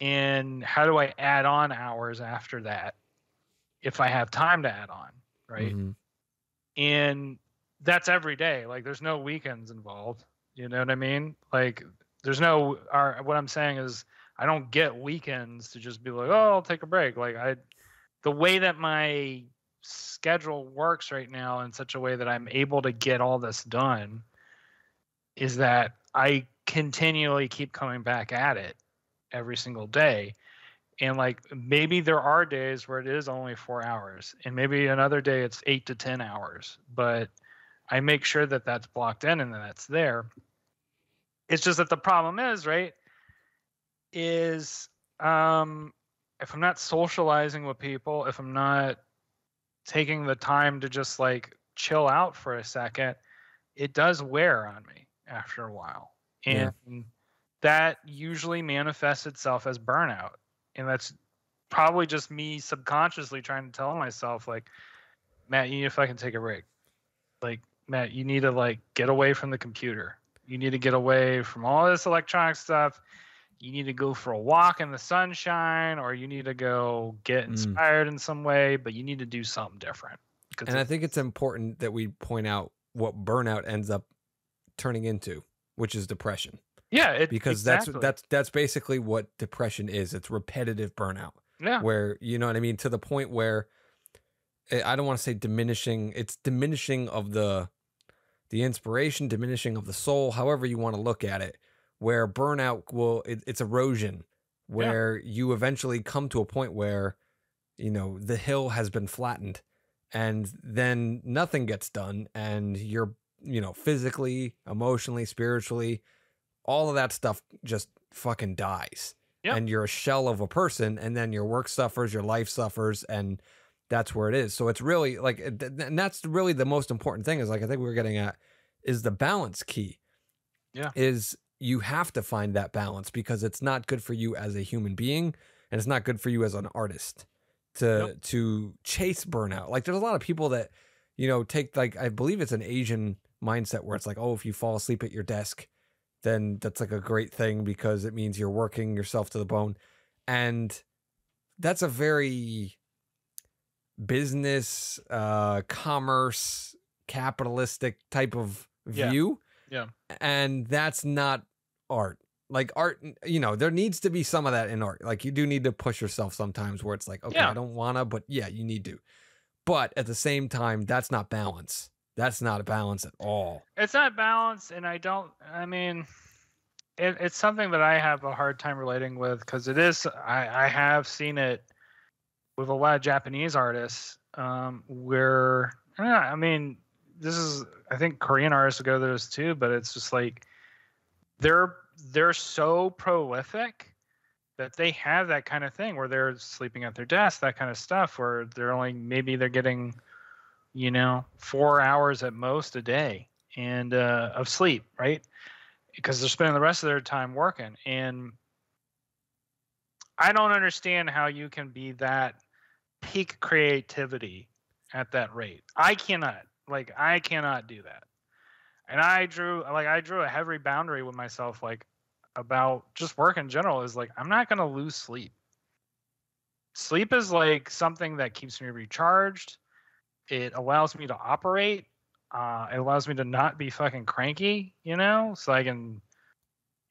And how do I add on hours after that if I have time to add on, right? Mm-hmm. And that's every day. Like there's no weekends involved. You know what I mean? Like there's no, what I'm saying is I don't get weekends to just be like, oh, I'll take a break. Like the way that my schedule works right now in such a way that I'm able to get all this done is that I continually keep coming back at it every single day. And like maybe there are days where it is only 4 hours and maybe another day it's 8 to 10 hours, but I make sure that that's blocked in and that that's there. It's just that the problem is, right, is if I'm not socializing with people, if I'm not taking the time to just like chill out for a second, it does wear on me after a while. And that usually manifests itself as burnout. And that's probably just me subconsciously trying to tell myself, like, Matt, you need to fucking take a break. Like, Matt, you need to like get away from the computer. You need to get away from all this electronic stuff. you need to go for a walk in the sunshine, or you need to go get inspired in some way, but you need to do something different. And I think it's important that we point out what burnout ends up turning into, which is depression. Yeah, because that's basically what depression is. It's repetitive burnout. Yeah. Where, you know what I mean, to the point where I don't want to say diminishing. It's diminishing of the inspiration, diminishing of the soul, however you want to look at it. Where burnout it's erosion, where you eventually come to a point where, you know, the hill has been flattened, and then nothing gets done, and you're, you know, physically, emotionally, spiritually, all of that stuff just fucking dies. Yep. And you're a shell of a person, and then your work suffers, your life suffers, and that's where it is. So it's really like, and that's really the most important thing, is like, I think we're getting at, is the balance key. Yeah. Is you have to find that balance, because it's not good for you as a human being, and it's not good for you as an artist to chase burnout. Like, there's a lot of people that, you know, take, like, I believe it's an Asian mindset where it's like, oh, if you fall asleep at your desk, then that's like a great thing because it means you're working yourself to the bone. And that's a very business, commerce, capitalistic type of view. Yeah. And that's not art. Like, art, you know, there needs to be some of that in art. Like, you do need to push yourself sometimes where it's like, okay, I don't want to, but yeah, you need to. But at the same time, that's not balance. That's not a balance at all. It's not balance, and I mean, it's something that I have a hard time relating with, because it is, I have seen it with a lot of Japanese artists, where, I mean, I think Korean artists go through this too, but it's just like, they're so prolific that they have that kind of thing where they're sleeping at their desk, that kind of stuff, where maybe they're getting, you know, 4 hours at most a day and of sleep, right? Because they're spending the rest of their time working. And I don't understand how you can be that peak creativity at that rate. I cannot do that. And I drew a heavy boundary with myself, like, about just work in general, is like, I'm not going to lose sleep. Sleep is like something that keeps me recharged. It allows me to operate. It allows me to not be fucking cranky, you know, so I can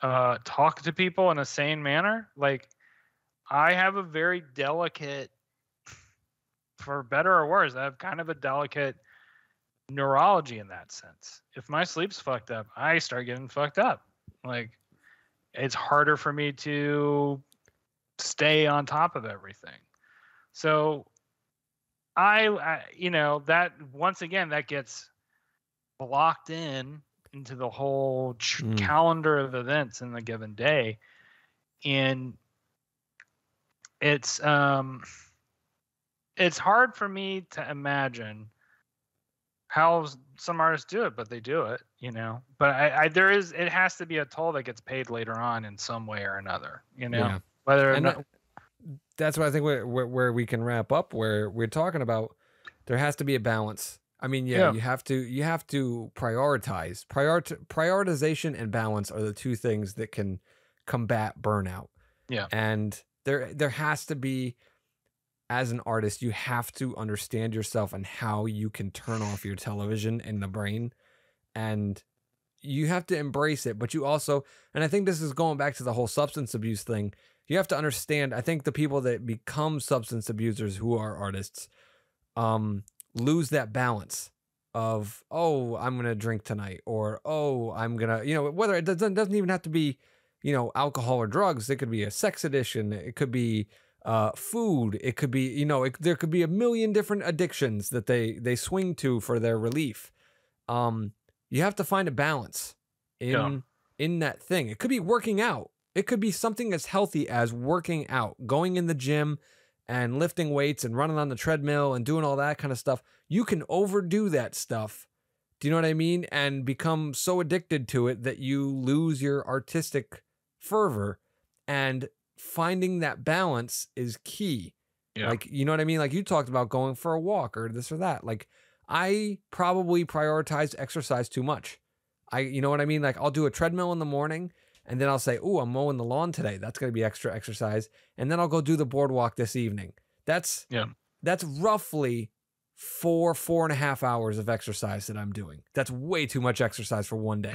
talk to people in a sane manner. Like, I have a very delicate, for better or worse, I have kind of a delicate neurology in that sense. If my sleep's fucked up, I start getting fucked up. Like, it's harder for me to stay on top of everything. So I you know, that once again, that gets blocked into the whole calendar of events in the given day. And it's hard for me to imagine how some artists do it, but they do it, you know. But it has to be a toll that gets paid later on in some way or another, you know. Yeah. Whether or not, that's what I think where we can wrap up, where we're talking about there has to be a balance. I mean, you have to prioritize. Prioritization and balance are the two things that can combat burnout. Yeah. And there has to be, as an artist, you have to understand yourself and how you can turn off your television in the brain, and you have to embrace it. But you also, and I think this is going back to the whole substance abuse thing, you have to understand, I think the people that become substance abusers who are artists lose that balance of, oh, I'm going to drink tonight, or, oh, I'm going to, you know, whether it doesn't even have to be, you know, alcohol or drugs. It could be a sex addiction. It could be food. It could be, you know, there could be a million different addictions that they swing to for their relief. You have to find a balance in that thing. It could be working out. It could be something as healthy as working out, going in the gym and lifting weights and running on the treadmill and doing all that kind of stuff. You can overdo that stuff. Do you know what I mean? And become so addicted to it that you lose your artistic fervor. And finding that balance is key. Yeah. Like, you know what I mean? Like, you talked about going for a walk or this or that. Like, I probably prioritize exercise too much. You know what I mean? Like, I'll do a treadmill in the morning And then I'll say, "Oh, I'm mowing the lawn today. That's going to be extra exercise." And then I'll go do the boardwalk this evening. That's roughly 4.5 hours of exercise that I'm doing. That's way too much exercise for one day.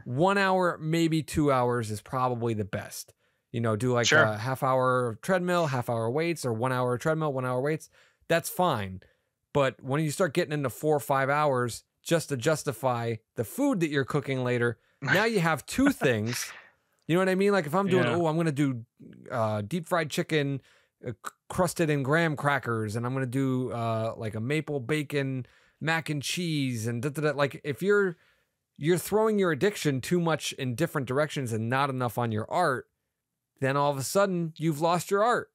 1 hour, maybe 2 hours is probably the best. You know, do like a half hour treadmill, half hour weights, or 1 hour treadmill, 1 hour weights. That's fine. But when you start getting into 4 or 5 hours just to justify the food that you're cooking later, now you have two things. You know what I mean? Like if I'm doing, I'm going to do deep fried chicken crusted in graham crackers, and I'm going to do like a maple bacon mac and cheese, and like if you're throwing your addiction too much in different directions and not enough on your art, then all of a sudden you've lost your art.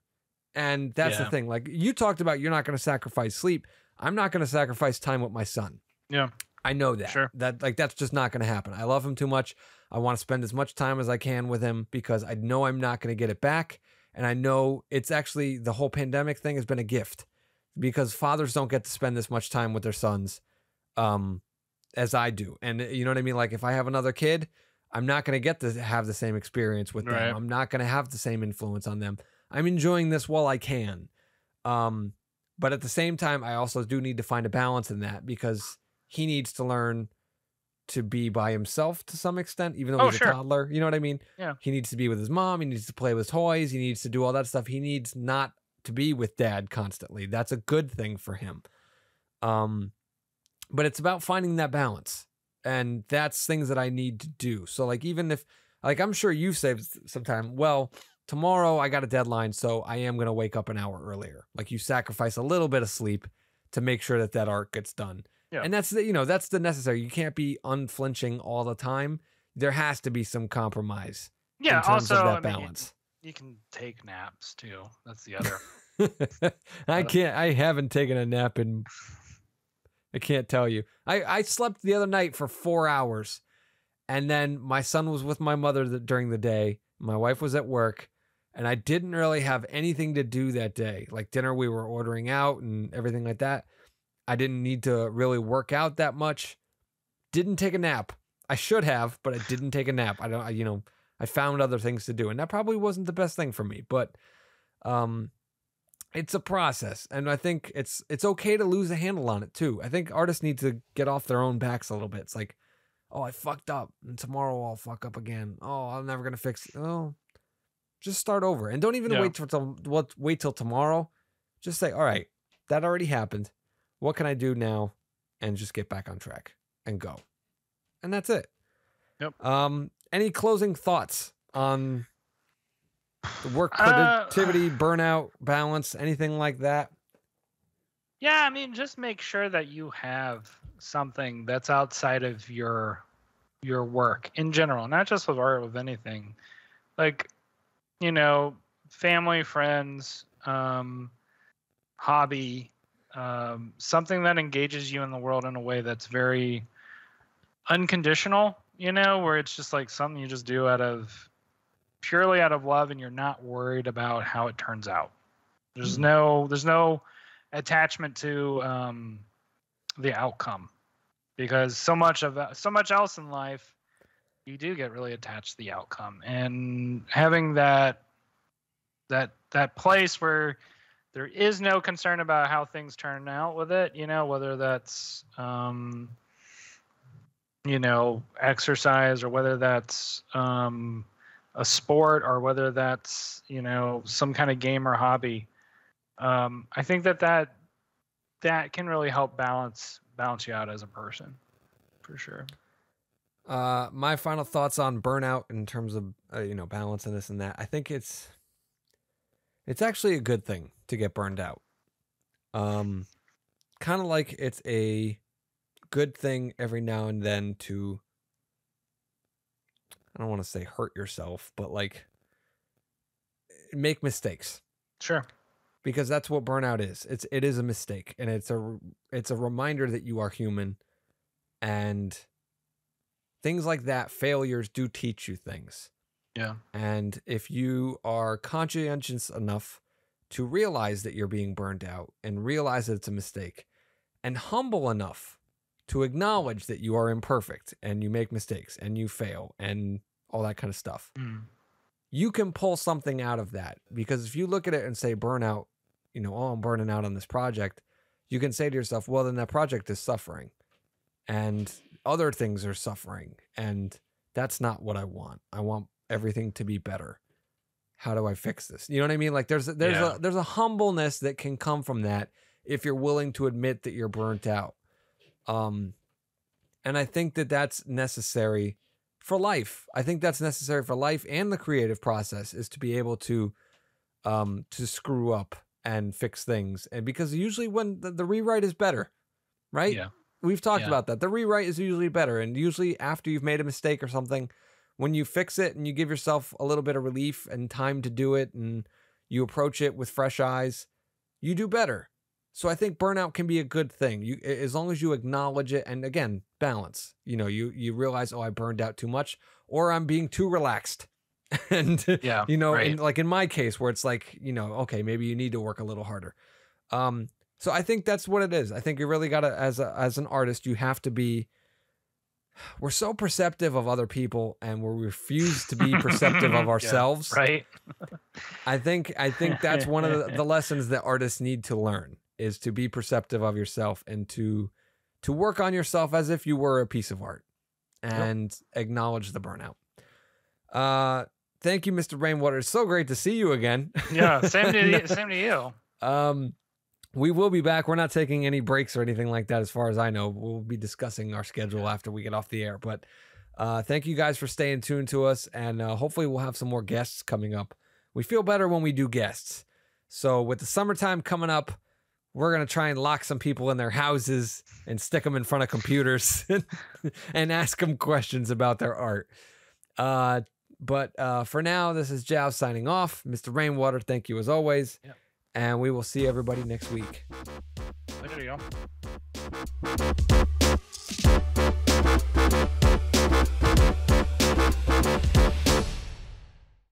And that's the thing. Like you talked about, you're not going to sacrifice sleep. I'm not going to sacrifice time with my son. Yeah. I know that. Sure. That's just not going to happen. I love him too much. I want to spend as much time as I can with him because I know I'm not going to get it back. And I know it's actually, the whole pandemic thing has been a gift because fathers don't get to spend this much time with their sons as I do. And you know what I mean? Like if I have another kid, I'm not going to get to have the same experience with them. I'm not going to have the same influence on them. I'm enjoying this while I can. But at the same time, I also do need to find a balance in that because he needs to learn to be by himself to some extent, even though he's a toddler. You know what I mean? Yeah. He needs to be with his mom. He needs to play with toys. He needs to do all that stuff. He needs not to be with dad constantly. That's a good thing for him. But it's about finding that balance. And that's things that I need to do. So like, even if, like, I'm sure you've saved some time. Well, tomorrow I got a deadline, so I am going to wake up an hour earlier. Like you sacrifice a little bit of sleep to make sure that art gets done. Yeah. And that's that's the necessary. You can't be unflinching all the time. There has to be some compromise. Yeah. In terms also, of that balance. You can take naps too. That's the other. I haven't taken a nap in, I can't tell you. I slept the other night for 4 hours, and then my son was with my mother during the day. My wife was at work, and I didn't really have anything to do that day. Like dinner, we were ordering out and everything like that. I didn't need to really work out that much. Didn't take a nap. I should have, but I didn't take a nap. I found other things to do, and that probably wasn't the best thing for me, but it's a process. And I think it's okay to lose a handle on it too. I think artists need to get off their own backs a little bit. It's like, oh, I fucked up, and tomorrow I'll fuck up again. Oh, I'm never going to fix it. Oh, just start over. And don't even wait till tomorrow. Just say, all right, that already happened. What can I do now? And just get back on track and go. And that's it. Yep. Any closing thoughts on the work productivity, burnout, balance, anything like that? Yeah, I mean, just make sure that you have something that's outside of your work in general, not just with art, with anything. Like, family, friends, hobby, something that engages you in the world in a way that's very unconditional, where it's just like something you just do purely out of love, and you're not worried about how it turns out. There's no attachment to the outcome, because so much else in life, you do get really attached to the outcome. And having that place where there is no concern about how things turn out with it, whether that's exercise, or whether that's a sport, or whether that's some kind of game or hobby. I think that can really help balance you out as a person, for sure. My final thoughts on burnout in terms of balance and this and that. I think it's actually a good thing to get burned out. Kind of like it's a good thing every now and then to, I don't want to say hurt yourself, but like make mistakes. Sure. Because that's what burnout is. It is a mistake, and it's a reminder that you are human, and things like that, failures do teach you things. Yeah. And if you are conscientious enough to realize that you're being burned out and realize that it's a mistake, and humble enough to acknowledge that you are imperfect and you make mistakes and you fail and all that kind of stuff. Mm. You can pull something out of that, because if you look at it and say burnout, you know, oh, I'm burning out on this project, you can say to yourself, well, then that project is suffering and other things are suffering. And that's not what I want. I want everything to be better. How do I fix this? You know what I mean? Like there's a humbleness that can come from that if you're willing to admit that you're burnt out. And I think that that's necessary for life. I think that's necessary for life and the creative process, is to be able to screw up and fix things. And because usually when the rewrite is better, right? Yeah. We've talked about that. The rewrite is usually better. And usually after you've made a mistake or something, when you fix it and you give yourself a little bit of relief and time to do it, and you approach it with fresh eyes, you do better. So I think burnout can be a good thing. As long as you acknowledge it, and again, balance. You know, you realize, oh, I burned out too much, or I'm being too relaxed. And you know, right. like in my case, where it's like, you know, okay, maybe you need to work a little harder. So I think that's what it is. I think you really got to, as an artist, you have to be. We're so perceptive of other people, and we refuse to be perceptive of ourselves. Yeah, right. I think that's one of the lessons that artists need to learn, is to be perceptive of yourself and to work on yourself as if you were a piece of art, and acknowledge the burnout. Thank you, Mr. Rainwater. It's so great to see you again. Yeah, same to you. We will be back. We're not taking any breaks or anything like that, as far as I know. We'll be discussing our schedule after we get off the air. But thank you guys for staying tuned to us, and hopefully we'll have some more guests coming up. We feel better when we do guests. So with the summertime coming up, we're going to try and lock some people in their houses and stick them in front of computers and ask them questions about their art. But for now, this is Jow signing off. Mr. Rainwater, thank you as always. Yep. And we will see everybody next week. Later, y'all.